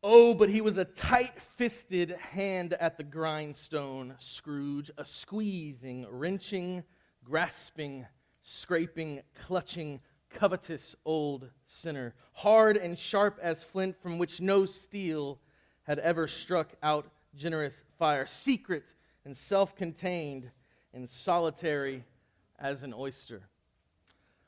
Oh, but he was a tight-fisted hand at the grindstone, Scrooge, a squeezing, wrenching, grasping, scraping, clutching, covetous old sinner, hard and sharp as flint from which no steel had ever struck out generous fire, secret and self-contained and solitary as an oyster.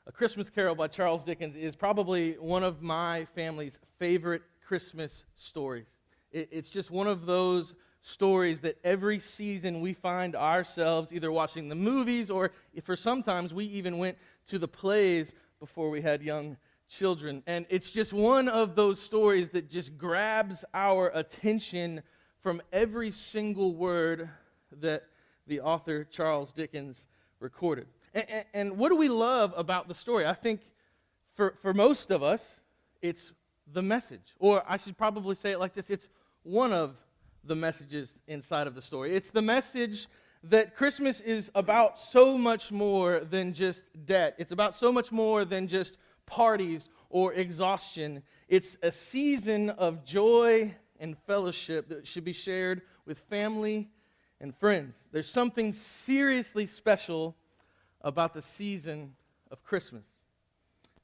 A Christmas Carol by Charles Dickens is probably one of my family's favorite Christmas stories. It's just one of those stories that every season we find ourselves either watching the movies or for sometimes we even went to the plays before we had young children. And it's just one of those stories that just grabs our attention from every single word that the author Charles Dickens recorded. And what do we love about the story? I think for most of us, it's the message. Or I should probably say it like this, it's one of the messages inside of the story. It's the message that Christmas is about so much more than just debt. It's about so much more than just parties or exhaustion. It's a season of joy and fellowship that should be shared with family and friends. There's something seriously special about the season of Christmas.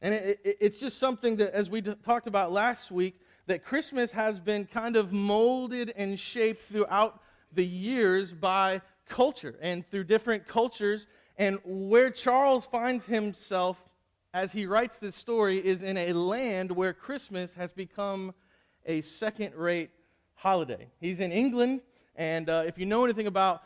And it's just something that, as we talked about last week, that Christmas has been kind of molded and shaped throughout the years by culture and through different cultures. And where Charles finds himself as he writes this story is in a land where Christmas has become a second-rate holiday. He's in England, and if you know anything about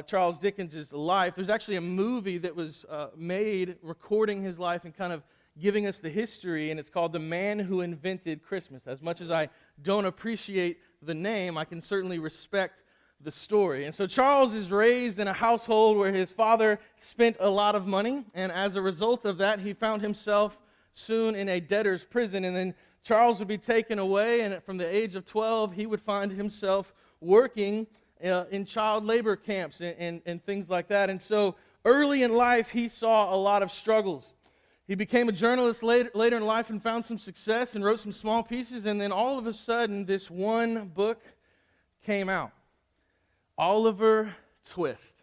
Charles Dickens' life, there's actually a movie that was made recording his life and kind of giving us the history, and it's called The Man Who Invented Christmas. As much as I don't appreciate the name, I can certainly respect the story. And so Charles is raised in a household where his father spent a lot of money, and as a result of that, he found himself soon in a debtor's prison, and then Charles would be taken away, and from the age of 12, he would find himself working in child labor camps and things like that. And so early in life, he saw a lot of struggles. He became a journalist later in life and found some success and wrote some small pieces, and then all of a sudden, this one book came out, Oliver Twist.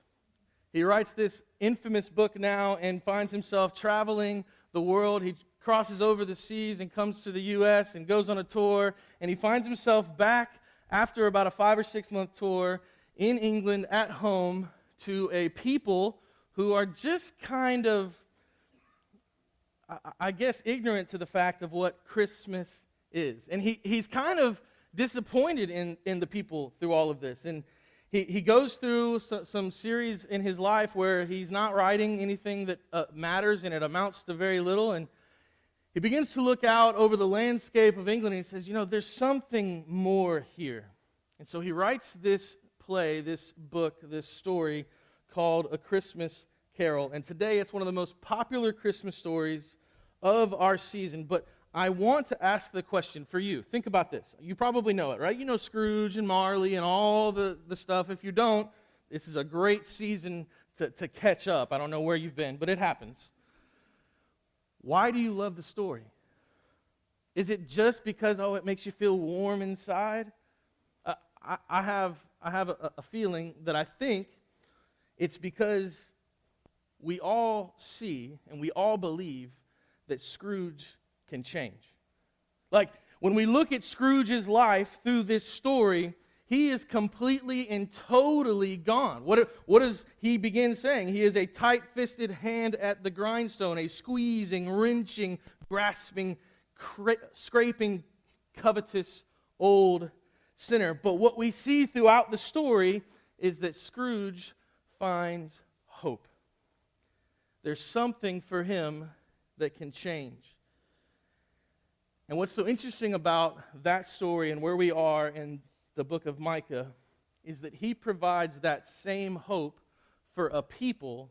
He writes this infamous book now and finds himself traveling the world. He crosses over the seas and comes to the U.S. and goes on a tour, and he finds himself back after about a 5 or 6 month tour in England at home to a people who are just kind of, I guess, ignorant to the fact of what Christmas is. And he's kind of disappointed in the people through all of this. And he goes through some series in his life where he's not writing anything that matters, and it amounts to very little. And he begins to look out over the landscape of England, and he says, there's something more here. And so he writes this play, this book, this story called A Christmas Carol. And today it's one of the most popular Christmas stories of our season. But I want to ask the question for you. Think about this. You probably know it, right? You know Scrooge and Marley and all the stuff. If you don't, this is a great season to catch up. I don't know where you've been, but it happens. Why do you love the story? Is it just because, it makes you feel warm inside? I have a feeling that I think it's because we all see and we all believe that Scrooge can change. Like, when we look at Scrooge's life through this story, he is completely and totally gone. What does he begin saying? He is a tight-fisted hand at the grindstone, a squeezing, wrenching, grasping, scraping, covetous old sinner. But what we see throughout the story is that Scrooge finds hope. There's something for him that can change. And what's so interesting about that story and where we are in the book of Micah is that he provides that same hope for a people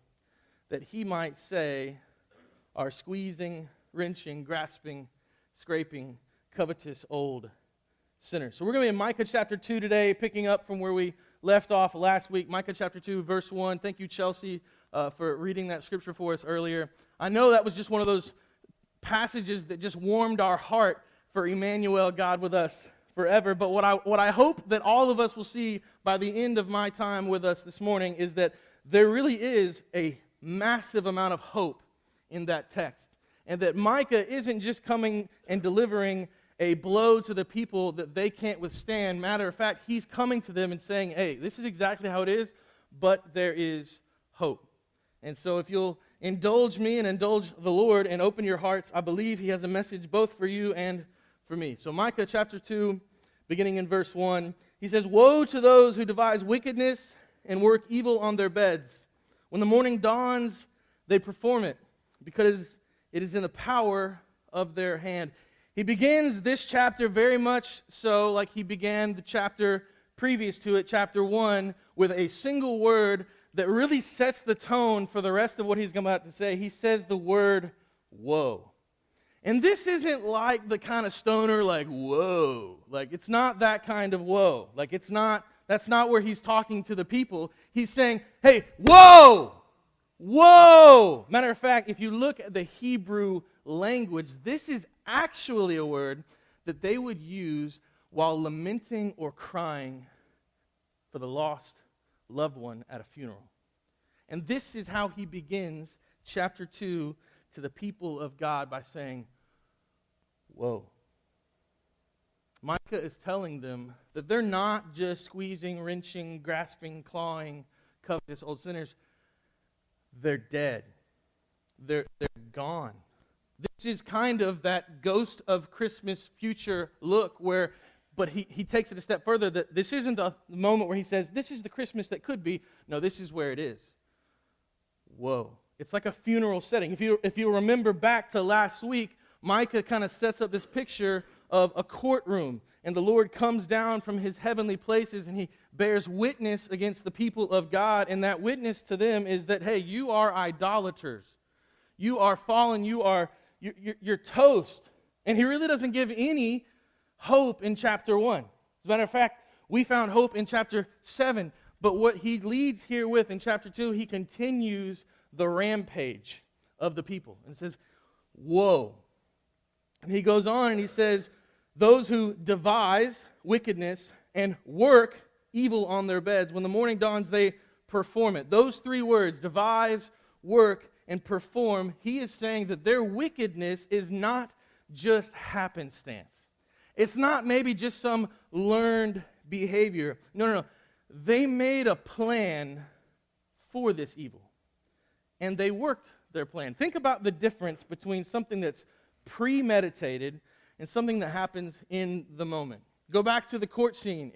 that he might say are squeezing, wrenching, grasping, scraping, covetous old sinners. So we're going to be in Micah chapter 2 today, picking up from where we left off last week. Micah chapter 2, verse 1. Thank you, Chelsea, for reading that scripture for us earlier. I know that was just one of those passages that just warmed our heart for Emmanuel, God with us, forever, but what I hope that all of us will see by the end of my time with us this morning is that there really is a massive amount of hope in that text. And that Micah isn't just coming and delivering a blow to the people that they can't withstand. Matter of fact, he's coming to them and saying, hey, this is exactly how it is, but there is hope. And so if you'll indulge me and indulge the Lord and open your hearts, I believe he has a message both for you and for me. So Micah chapter 2, beginning in verse 1, he says, "Woe to those who devise wickedness and work evil on their beds. When the morning dawns, they perform it, because it is in the power of their hand." He begins this chapter very much so like he began the chapter previous to it, chapter 1, with a single word that really sets the tone for the rest of what he's about to say. He says the word, woe. And this isn't like the kind of stoner, like, whoa. Like, it's not that kind of woe. Like, that's not where he's talking to the people. He's saying, hey, whoa! Whoa! Matter of fact, if you look at the Hebrew language, this is actually a word that they would use while lamenting or crying for the lost loved one at a funeral. And this is how he begins chapter 2 to the people of God by saying, whoa. Micah is telling them that they're not just squeezing, wrenching, grasping, clawing, covetous old sinners. They're dead. They're gone. This is kind of that ghost of Christmas future look where, but he takes it a step further, that this isn't the moment where he says, this is the Christmas that could be. No, this is where it is. Whoa. It's like a funeral setting. If you remember back to last week, Micah kind of sets up this picture of a courtroom, and the Lord comes down from his heavenly places, and he bears witness against the people of God, and that witness to them is that, hey, you are idolaters. You are fallen. You're toast. And he really doesn't give any hope in chapter 1. As a matter of fact, we found hope in chapter 7. But what he leads here with in chapter 2, he continues the rampage of the people. And says, woe. And he goes on and he says, those who devise wickedness and work evil on their beds, when the morning dawns, they perform it. Those three words, devise, work, and perform, he is saying that their wickedness is not just happenstance. It's not maybe just some learned behavior. No. They made a plan for this evil, and they worked their plan. Think about the difference between something that's premeditated and something that happens in the moment. Go back to the court scene.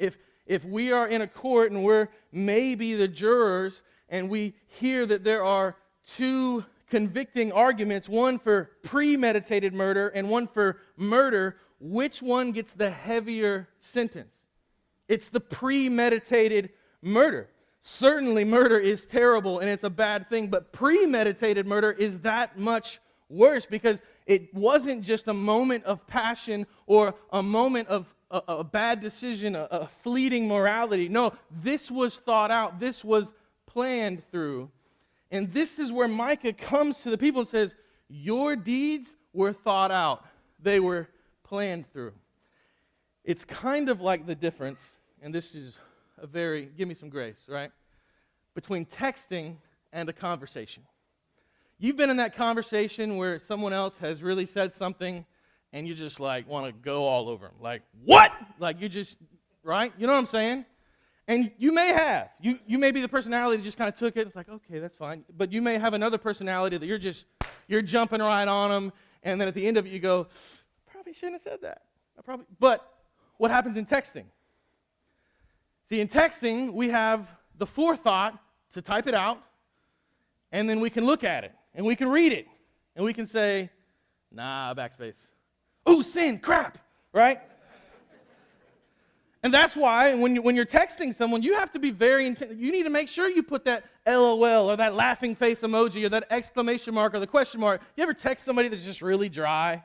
If we are in a court and we're maybe the jurors and we hear that there are two convicting arguments, one for premeditated murder and one for murder, which one gets the heavier sentence? It's the premeditated murder. Certainly murder is terrible and it's a bad thing, but premeditated murder is that much worse because it wasn't just a moment of passion or a moment of a bad decision, a fleeting morality. No, this was thought out. This was planned through. And this is where Micah comes to the people and says, your deeds were thought out. They were planned through. It's kind of like the difference, and this is a very, give me some grace, right? Between texting and a conversation. You've been in that conversation where someone else has really said something and you just like want to go all over them. Like, what? Like you just, right? You know what I'm saying? And you may have. You may be the personality that just kind of took it. It's like, okay, that's fine. But you may have another personality that you're jumping right on them. And then at the end of it, you go, probably shouldn't have said that. But what happens in texting? See, in texting, we have the forethought to type it out. And then we can look at it. And we can read it. And we can say, nah, backspace. Ooh, sin, crap, right? And that's why when you're texting someone, you have to be very intense. You need to make sure you put that LOL or that laughing face emoji or that exclamation mark or the question mark. You ever text somebody that's just really dry?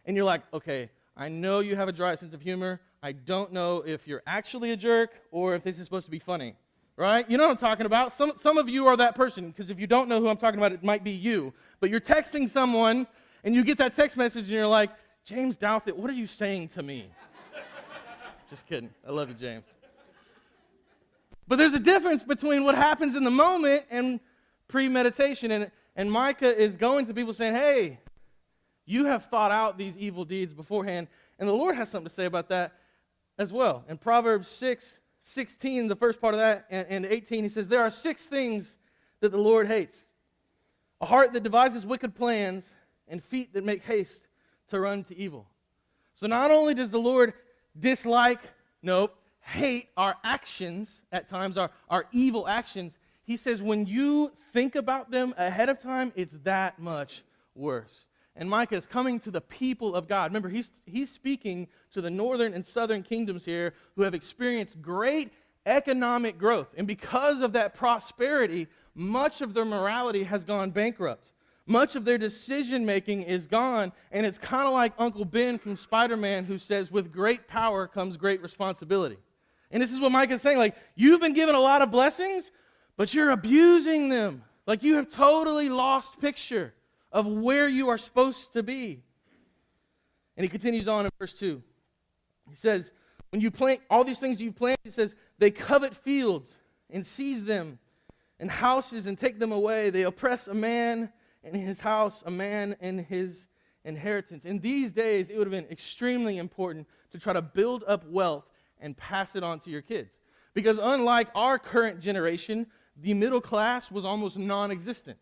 And you're like, okay, I know you have a dry sense of humor. I don't know if you're actually a jerk or if this is supposed to be funny, right? You know what I'm talking about. Some of you are that person, because if you don't know who I'm talking about, it might be you. But you're texting someone, and you get that text message, and you're like, James Douthit, what are you saying to me? Just kidding. I love you, James. But there's a difference between what happens in the moment and premeditation. And Micah is going to people saying, hey, you have thought out these evil deeds beforehand. And the Lord has something to say about that as well. In Proverbs 6:16, the first part of that, and 18, he says, there are 6 things that the Lord hates. A heart that devises wicked plans and feet that make haste to run to evil. So not only does the Lord hate our actions at times, our evil actions, he says when you think about them ahead of time, it's that much worse. And Micah is coming to the people of God. Remember, he's speaking to the northern and southern kingdoms here who have experienced great economic growth. And because of that prosperity, much of their morality has gone bankrupt. Much of their decision-making is gone, and it's kind of like Uncle Ben from Spider-Man who says, with great power comes great responsibility. And this is what Micah is saying, like, you've been given a lot of blessings, but you're abusing them. Like, you have totally lost picture of where you are supposed to be. And he continues on in verse 2. He says, when you plant all these things you've planted, he says, they covet fields and seize them, and houses and take them away. They oppress a man in his house, a man in his inheritance. In these days, it would have been extremely important to try to build up wealth and pass it on to your kids. Because unlike our current generation, the middle class was almost non-existent.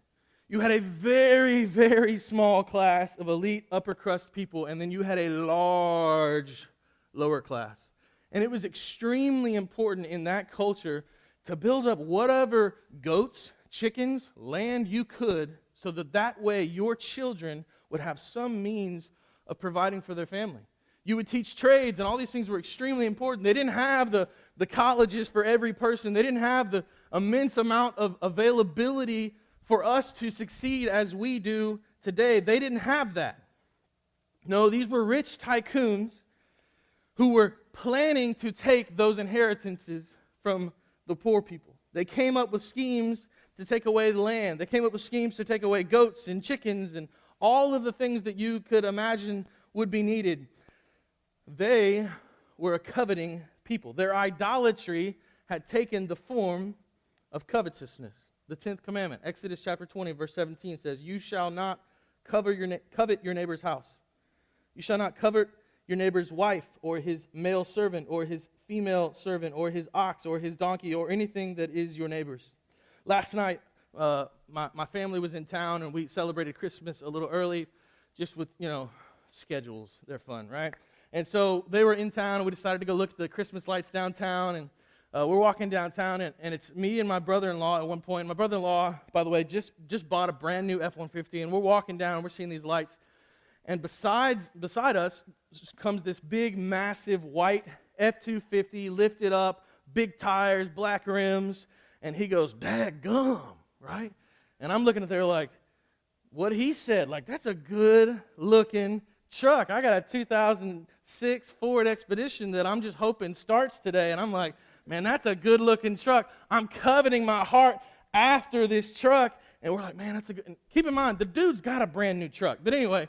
You had a very, very small class of elite upper crust people, and then you had a large lower class. And it was extremely important in that culture to build up whatever goats, chickens, land you could, so that way your children would have some means of providing for their family. You would teach trades, and all these things were extremely important. They didn't have the colleges for every person. They didn't have the immense amount of availability for us to succeed as we do today. They didn't have that. No, these were rich tycoons who were planning to take those inheritances from the poor people. They came up with schemes to take away the land. They came up with schemes to take away goats and chickens and all of the things that you could imagine would be needed. They were a coveting people. Their idolatry had taken the form of covetousness. The 10th commandment, Exodus chapter 20, verse 17 says, you shall not covet your neighbor's house. You shall not covet your neighbor's wife or his male servant or his female servant or his ox or his donkey or anything that is your neighbor's. Last night, my family was in town and we celebrated Christmas a little early just with, schedules. They're fun, right? And so they were in town and we decided to go look at the Christmas lights downtown, and we're walking downtown, and it's me and my brother-in-law at one point. My brother-in-law, by the way, just bought a brand new F-150, and we're walking down, and we're seeing these lights. And beside us comes this big, massive, white F-250, lifted up, big tires, black rims, and he goes, "Daggum," right? And I'm looking at there like, what he said, like, that's a good-looking truck. I got a 2006 Ford Expedition that I'm just hoping starts today, and I'm like, man, that's a good-looking truck. I'm coveting my heart after this truck. And we're like, man, that's a good... And keep in mind, the dude's got a brand new truck. But anyway,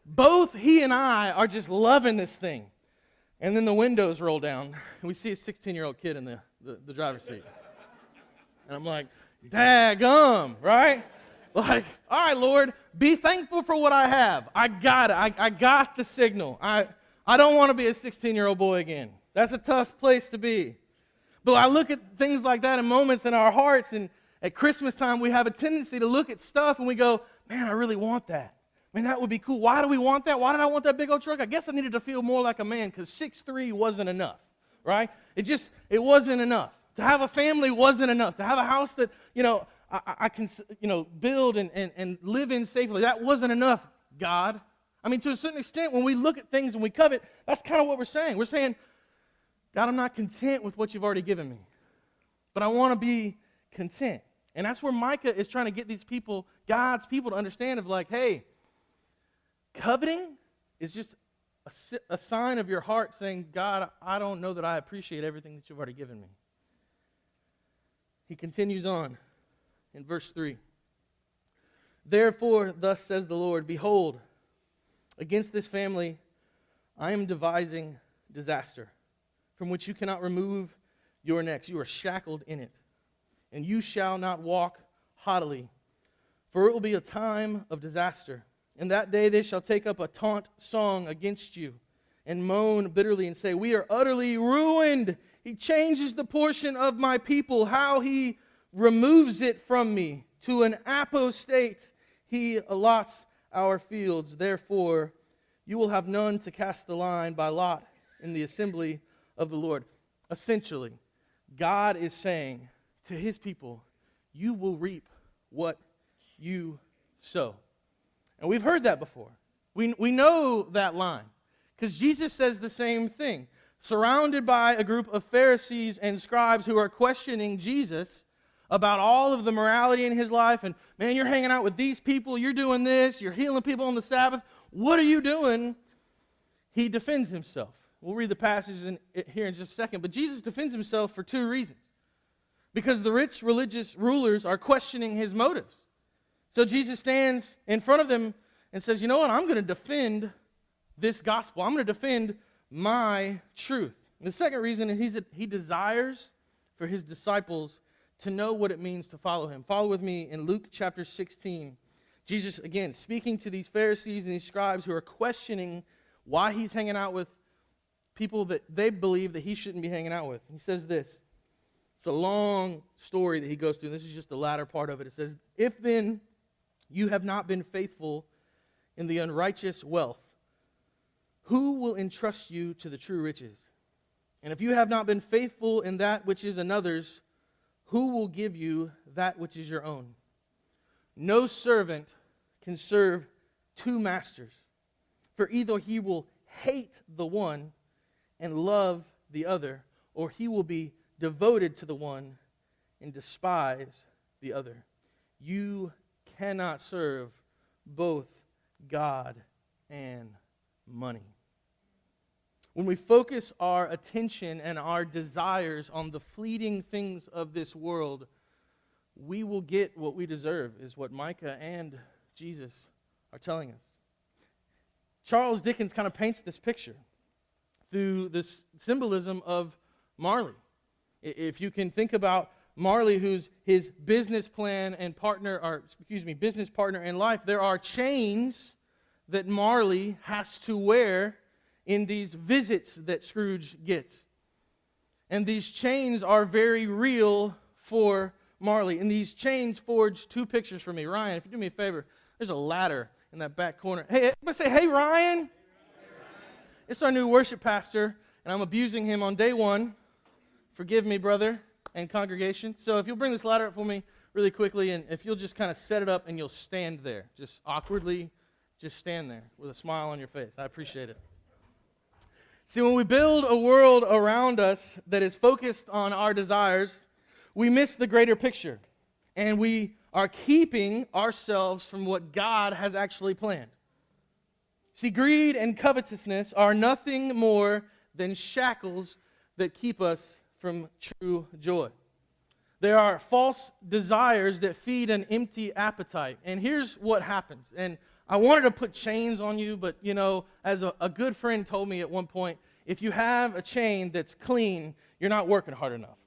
both he and I are just loving this thing. And then the windows roll down, and we see a 16-year-old kid in the driver's seat. And I'm like, daggum, right? Like, all right, Lord, be thankful for what I have. I got it. I got the signal. I don't want to be a 16-year-old boy again. That's a tough place to be. But I look at things like that in moments in our hearts, and at Christmas time, we have a tendency to look at stuff and we go, man, I really want that. Man, that would be cool. Why do we want that? Why did I want that big old truck? I guess I needed to feel more like a man because 6'3" wasn't enough, right? It wasn't enough. To have a family wasn't enough. To have a house that, I can, build and live in safely, that wasn't enough, God. I mean, to a certain extent, when we look at things and we covet, that's kind of what we're saying. We're saying, God, I'm not content with what you've already given me, but I want to be content. And that's where Micah is trying to get these people, God's people, to understand of like, hey, coveting is just a sign of your heart saying, God, I don't know that I appreciate everything that you've already given me. He continues on in verse 3. Therefore, thus says the Lord, behold, against this family I am devising disaster. from which you cannot remove your necks. You are shackled in it. And you shall not walk haughtily, for it will be a time of disaster. In that day they shall take up a taunt song against you, and moan bitterly and say, we are utterly ruined. He changes the portion of my people, how he removes it from me. To an apostate he allots our fields. Therefore you will have none to cast the line by lot in the assembly of the Lord. Essentially, God is saying to his people, you will reap what you sow. And we've heard that before. We know that line because Jesus says the same thing. Surrounded by a group of Pharisees and scribes who are questioning Jesus about all of the morality in his life. And, man, you're hanging out with these people. You're doing this. You're healing people on the Sabbath. What are you doing? He defends himself. We'll read the passage here in just a second. But Jesus defends himself for two reasons. Because the rich religious rulers are questioning his motives. So Jesus stands in front of them and says, you know what? I'm going to defend this gospel. I'm going to defend my truth. And the second reason is he desires for his disciples to know what it means to follow him. Follow with me in Luke chapter 16. Jesus, again, speaking to these Pharisees and these scribes who are questioning why he's hanging out with people that they believe that he shouldn't be hanging out with. He says this. It's a long story that he goes through. This is just the latter part of it. It says, if then you have not been faithful in the unrighteous wealth, who will entrust you to the true riches? And if you have not been faithful in that which is another's, who will give you that which is your own? No servant can serve two masters, for either he will hate the one and love the other, or he will be devoted to the one and despise the other. You cannot serve both God and money. When we focus our attention and our desires on the fleeting things of this world, we will get what we deserve, is what Micah and Jesus are telling us. Charles Dickens kind of paints this picture through this symbolism of Marley. If you can think about Marley, who's his business partner in life, there are chains that Marley has to wear in these visits that Scrooge gets. And these chains are very real for Marley. And these chains forge two pictures for me. Ryan, if you do me a favor, there's a ladder in that back corner. Hey, everybody say, hey, Ryan. Hey, Ryan. It's our new worship pastor, and I'm abusing him on day one. Forgive me, brother and congregation. So if you'll bring this ladder up for me really quickly, and if you'll just kind of set it up and you'll stand there, just awkwardly, just stand there with a smile on your face. I appreciate it. See, when we build a world around us that is focused on our desires, we miss the greater picture, and we are keeping ourselves from what God has actually planned. See, greed and covetousness are nothing more than shackles that keep us from true joy. There are false desires that feed an empty appetite. And here's what happens. And I wanted to put chains on you, but, as a good friend told me at one point, if you have a chain that's clean, you're not working hard enough.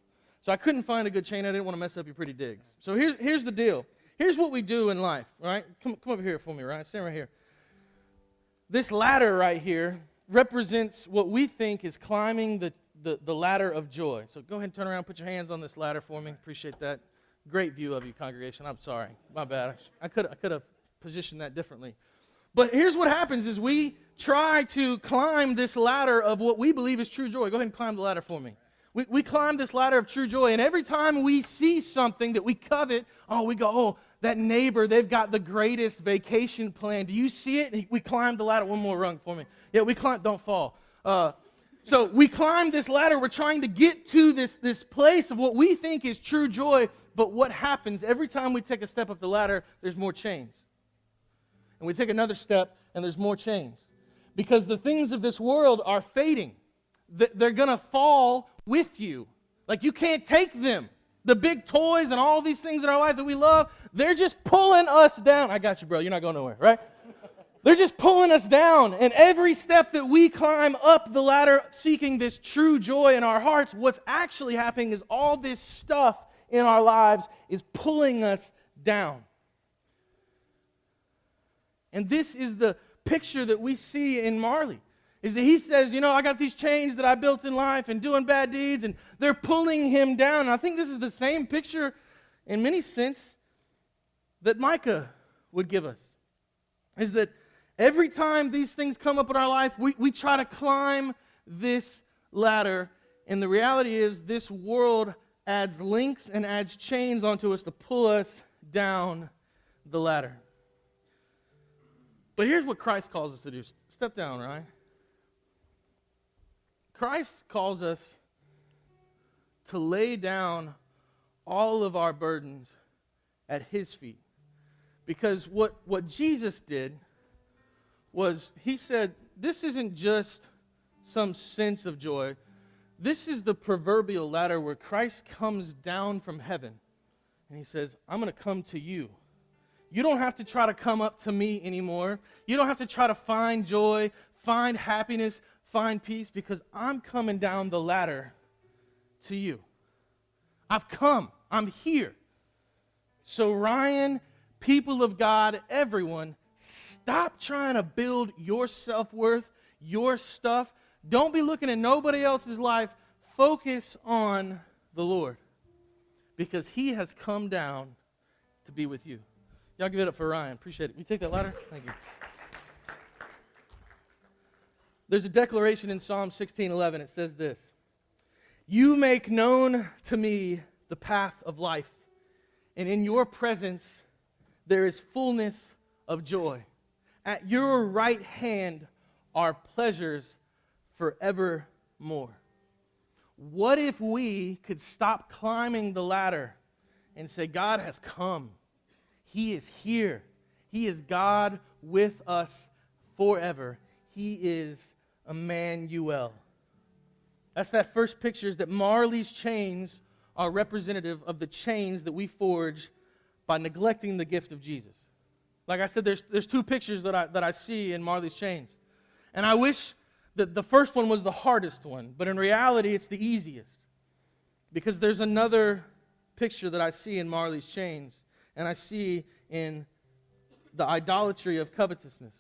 So I couldn't find a good chain. I didn't want to mess up your pretty digs. So here's the deal. Here's what we do in life, right? Come over here for me, right? Stand right here. This ladder right here represents what we think is climbing the ladder of joy. So go ahead and turn around, put your hands on this ladder for me. Appreciate that. Great view of you, congregation. I'm sorry. My bad. I could have positioned that differently. But here's what happens is we try to climb this ladder of what we believe is true joy. Go ahead and climb the ladder for me. We climb this ladder of true joy, and every time we see something that we covet, we go, that neighbor, they've got the greatest vacation plan. Do you see it? We climb the ladder. One more rung for me. Yeah, we climb. Don't fall. So we climb this ladder. We're trying to get to this place of what we think is true joy, but what happens every time we take a step up the ladder, there's more chains. And we take another step, and there's more chains. Because the things of this world are fading. They're going to fall with you. Like, you can't take them. The big toys and all these things in our life that we love, they're just pulling us down. I got you, bro. You're not going nowhere, right? They're just pulling us down. And every step that we climb up the ladder seeking this true joy in our hearts, what's actually happening is all this stuff in our lives is pulling us down. And this is the picture that we see in Marley. Is that he says, I got these chains that I built in life and doing bad deeds, and they're pulling him down. And I think this is the same picture in many sense that Micah would give us. Is that every time these things come up in our life, we try to climb this ladder, and the reality is this world adds links and adds chains onto us to pull us down the ladder. But here's what Christ calls us to do. Step down, right? Christ calls us to lay down all of our burdens at His feet. Because what Jesus did was, He said, this isn't just some sense of joy. This is the proverbial ladder where Christ comes down from heaven. And He says, I'm going to come to you. You don't have to try to come up to me anymore. You don't have to try to find joy, find happiness, find peace, because I'm coming down the ladder to you. I've come. I'm here. So Ryan, people of God, everyone, stop trying to build your self-worth, your stuff. Don't be looking at nobody else's life. Focus on the Lord, because He has come down to be with you. Y'all give it up for Ryan. Appreciate it. You take that ladder? Thank you. There's a declaration in Psalm 16:11. It says this: You make known to me the path of life, and in your presence there is fullness of joy. At your right hand are pleasures forevermore. What if we could stop climbing the ladder and say, God has come. He is here. He is God with us forever. He is Emmanuel. That's that first picture, is that Marley's chains are representative of the chains that we forge by neglecting the gift of Jesus. Like I said, there's two pictures that I see in Marley's chains. And I wish that the first one was the hardest one, but in reality it's the easiest. Because there's another picture that I see in Marley's chains, and I see in the idolatry of covetousness,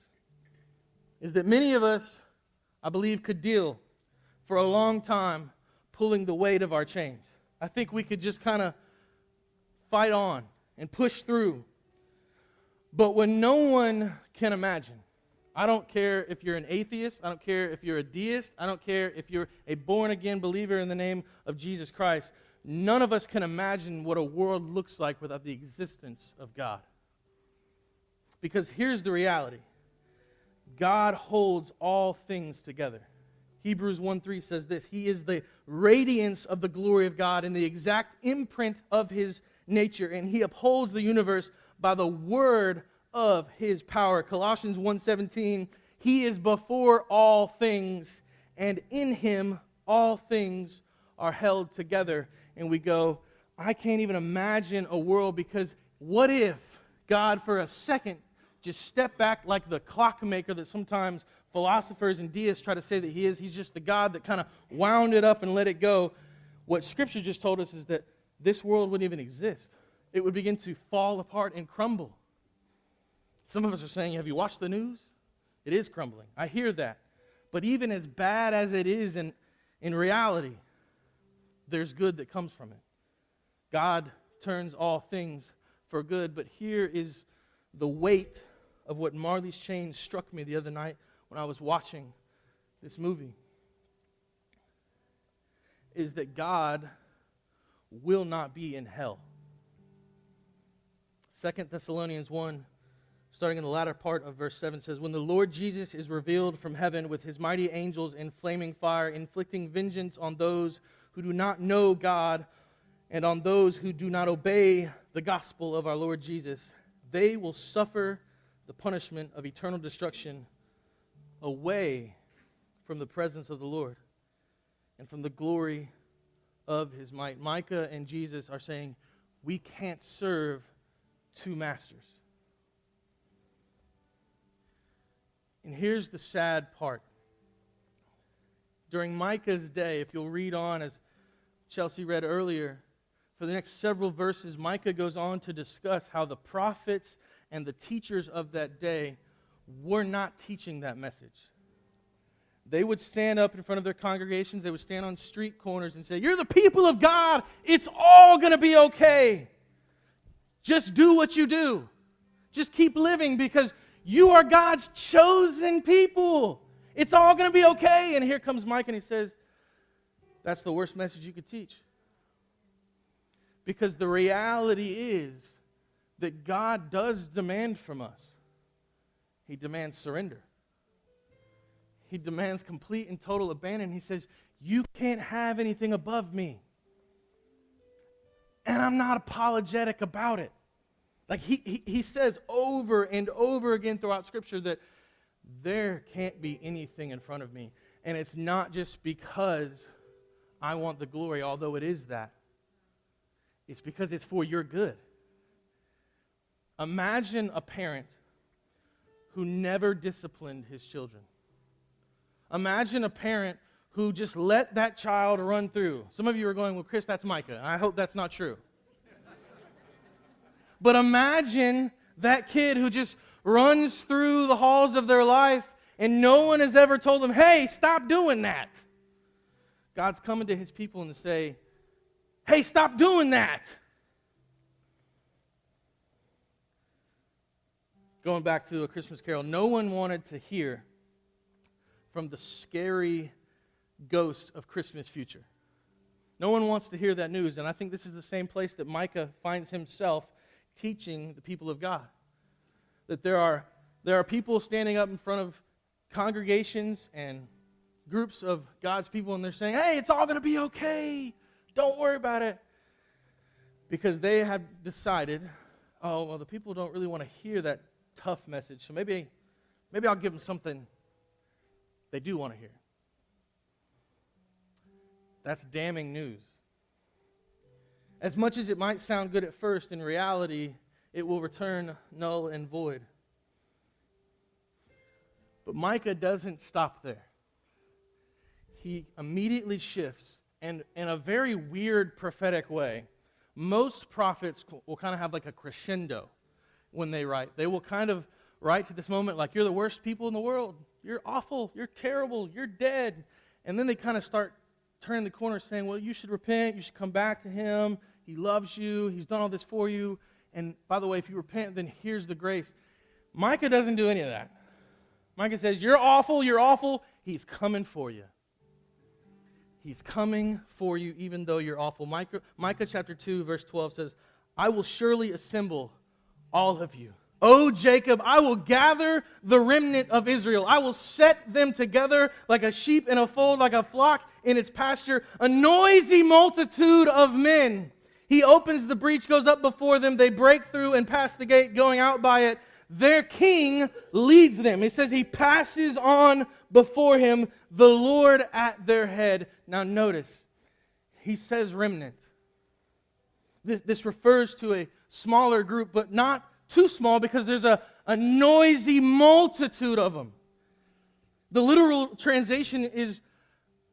is that many of us, I believe, could deal for a long time pulling the weight of our chains. I think we could just kind of fight on and push through. But when no one can imagine, I don't care if you're an atheist, I don't care if you're a deist, I don't care if you're a born-again believer in the name of Jesus Christ, none of us can imagine what a world looks like without the existence of God. Because here's the reality. God holds all things together. Hebrews 1:3 says this: He is the radiance of the glory of God and the exact imprint of His nature, and He upholds the universe by the word of His power. Colossians 1:17, He is before all things, and in Him all things are held together. And we go, I can't even imagine a world, because what if God for a second just stepped back like the clockmaker that sometimes philosophers and deists try to say that He is? He's just the God that kind of wound it up and let it go. What Scripture just told us is that this world wouldn't even exist. It would begin to fall apart and crumble. Some of us are saying, have you watched the news? It is crumbling. I hear that. But even as bad as it is in reality, there's good that comes from it. God turns all things for good. But here is the weight of what Marley's chains struck me the other night when I was watching this movie, is that God will not be in hell. 2 Thessalonians 1, starting in the latter part of verse 7, says, When the Lord Jesus is revealed from heaven with His mighty angels in flaming fire, inflicting vengeance on those who do not know God and on those who do not obey the gospel of our Lord Jesus, they will suffer the punishment of eternal destruction away from the presence of the Lord and from the glory of His might. Micah and Jesus are saying, we can't serve two masters. And here's the sad part. During Micah's day, if you'll read on as Chelsea read earlier, for the next several verses, Micah goes on to discuss how the prophets and the teachers of that day were not teaching that message. They would stand up in front of their congregations, they would stand on street corners and say, "You're the people of God, it's all going to be okay. Just do what you do. Just keep living because you are God's chosen people. It's all going to be okay." And here comes Mike and he says, that's the worst message you could teach. Because the reality is that God does demand from us. He demands surrender. He demands complete and total abandon. He says, you can't have anything above me. And I'm not apologetic about it. Like he says over and over again throughout Scripture that there can't be anything in front of me. And it's not just because I want the glory, although it is that. It's because it's for your good. Imagine a parent who never disciplined his children. Imagine a parent who just let that child run through. Some of you are going, well, Chris, that's Micah. I hope that's not true. But imagine that kid who just runs through the halls of their life and no one has ever told them, hey, stop doing that. God's coming to his people and say, hey, stop doing that. Going back to A Christmas Carol, no one wanted to hear from the scary ghost of Christmas future. No one wants to hear that news, and I think this is the same place that Micah finds himself teaching the people of God. That there are people standing up in front of congregations and groups of God's people, and they're saying, hey, it's all going to be okay. Don't worry about it. Because they have decided, oh, well, the people don't really want to hear that tough message, so maybe I'll give them something they do want to hear. That's damning news. As much as it might sound good at first, in reality, it will return null and void. But Micah doesn't stop there. He immediately shifts, and in a very weird prophetic way. Most prophets will kind of have like a crescendo when they write. They will kind of write to this moment like, you're the worst people in the world. You're awful. You're terrible. You're dead. And then they kind of start turning the corner saying, well, you should repent. You should come back to him. He loves you. He's done all this for you. And by the way, if you repent, then here's the grace. Micah doesn't do any of that. Micah says, you're awful. You're awful. He's coming for you. He's coming for you even though you're awful. Micah chapter 2, verse 12 says, I will surely assemble all of you. O Jacob, I will gather the remnant of Israel. I will set them together like a sheep in a fold, like a flock in its pasture, a noisy multitude of men. He opens the breach, goes up before them. They break through and pass the gate, going out by it. Their king leads them. It says he passes on before him, the Lord at their head. Now notice, he says remnant. This refers to a smaller group, but not too small because there's a noisy multitude of them. The literal translation is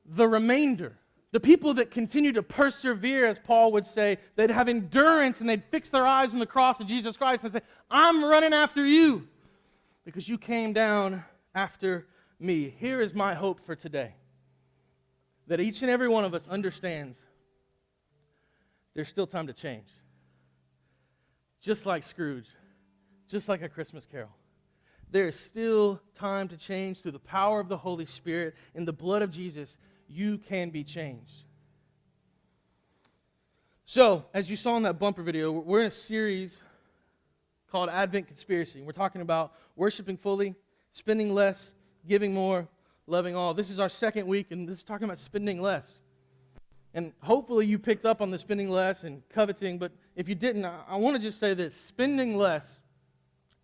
the remainder. The people that continue to persevere, as Paul would say, they'd have endurance and they'd fix their eyes on the cross of Jesus Christ and say, I'm running after you because you came down after me. Here is my hope for today. That each and every one of us understands there's still time to change. Just like Scrooge, just like A Christmas Carol. There is still time to change through the power of the Holy Spirit. In the blood of Jesus, you can be changed. So, as you saw in that bumper video, we're in a series called Advent Conspiracy. We're talking about worshiping fully, spending less, giving more, loving all. This is our second week, and this is talking about spending less. And hopefully you picked up on the spending less and coveting, but if you didn't, I want to just say this. Spending less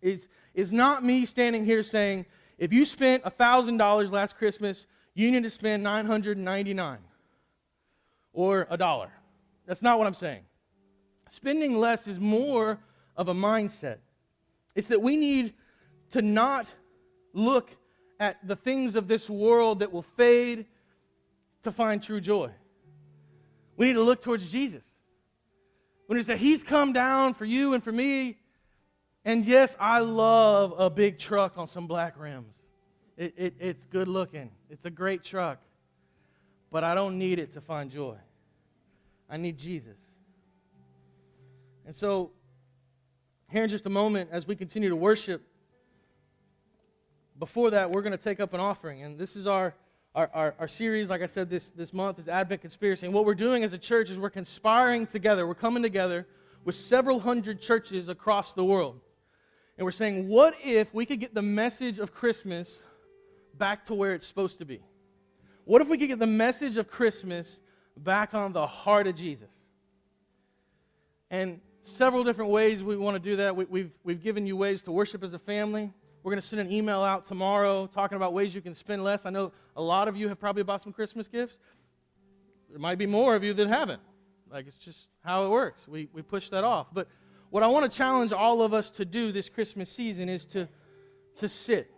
is not me standing here saying, if you spent $1,000 last Christmas, you need to spend $999 or $1. That's not what I'm saying. Spending less is more of a mindset. It's that we need to not look at the things of this world that will fade to find true joy. We need to look towards Jesus. We need to say, He's come down for you and for me. And yes, I love a big truck on some black rims. It's good looking. It's a great truck. But I don't need it to find joy. I need Jesus. And so, here in just a moment, as we continue to worship, before that, we're going to take up an offering. And this is our series, like I said, this month is Advent Conspiracy. And what we're doing as a church is we're conspiring together. We're coming together with several hundred churches across the world. And we're saying, what if we could get the message of Christmas back to where it's supposed to be? What if we could get the message of Christmas back on the heart of Jesus? And several different ways we want to do that. We've given you ways to worship as a family. We're going to send an email out tomorrow talking about ways you can spend less. I know a lot of you have probably bought some Christmas gifts. There might be more of you that haven't. Like, it's just how it works. We push that off. But what I want to challenge all of us to do this Christmas season is to sit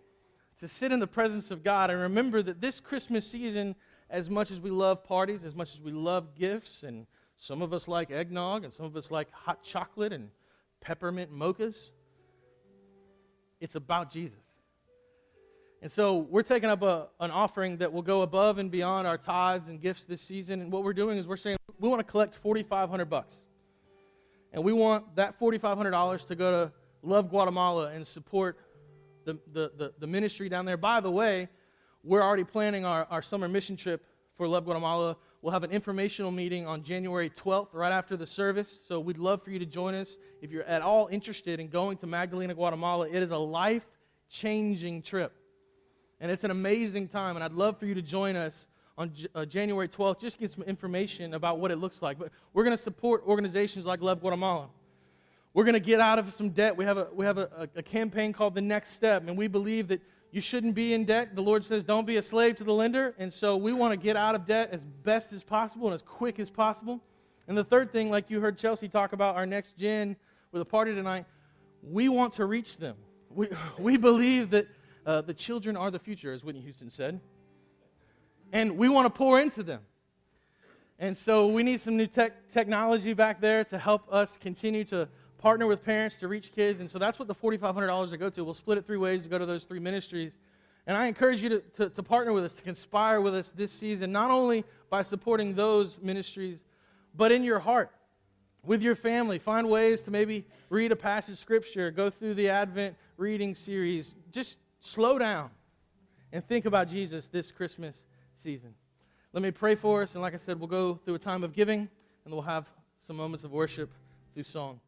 in the presence of God and remember that this Christmas season, as much as we love parties, as much as we love gifts, and some of us like eggnog, and some of us like hot chocolate and peppermint mochas, it's about Jesus. And so we're taking up an offering that will go above and beyond our tithes and gifts this season. And what we're doing is we're saying we want to collect $4,500. And we want that $4,500 to go to Love Guatemala and support the ministry down there. By the way, we're already planning our summer mission trip for Love Guatemala. We'll have an informational meeting on January 12th, right after the service. So we'd love for you to join us. If you're at all interested in going to Magdalena, Guatemala, it is a life-changing trip. And it's an amazing time. And I'd love for you to join us on January 12th. Just get some information about what it looks like. But we're going to support organizations like Love Guatemala. We're going to get out of some debt. We have a campaign called The Next Step. And we believe that you shouldn't be in debt. The Lord says, don't be a slave to the lender. And so we want to get out of debt as best as possible and as quick as possible. And the third thing, like you heard Chelsea talk about our next gen with a party tonight, we want to reach them. We believe that the children are the future, as Whitney Houston said. And we want to pour into them. And so we need some new technology back there to help us continue to partner with parents to reach kids. And so that's what the $4,500 will go to. We'll split it 3 ways to go to those 3 ministries. And I encourage you to partner with us, to conspire with us this season, not only by supporting those ministries, but in your heart, with your family. Find ways to maybe read a passage of Scripture, go through the Advent reading series. Just slow down and think about Jesus this Christmas season. Let me pray for us, and like I said, we'll go through a time of giving, and we'll have some moments of worship through song.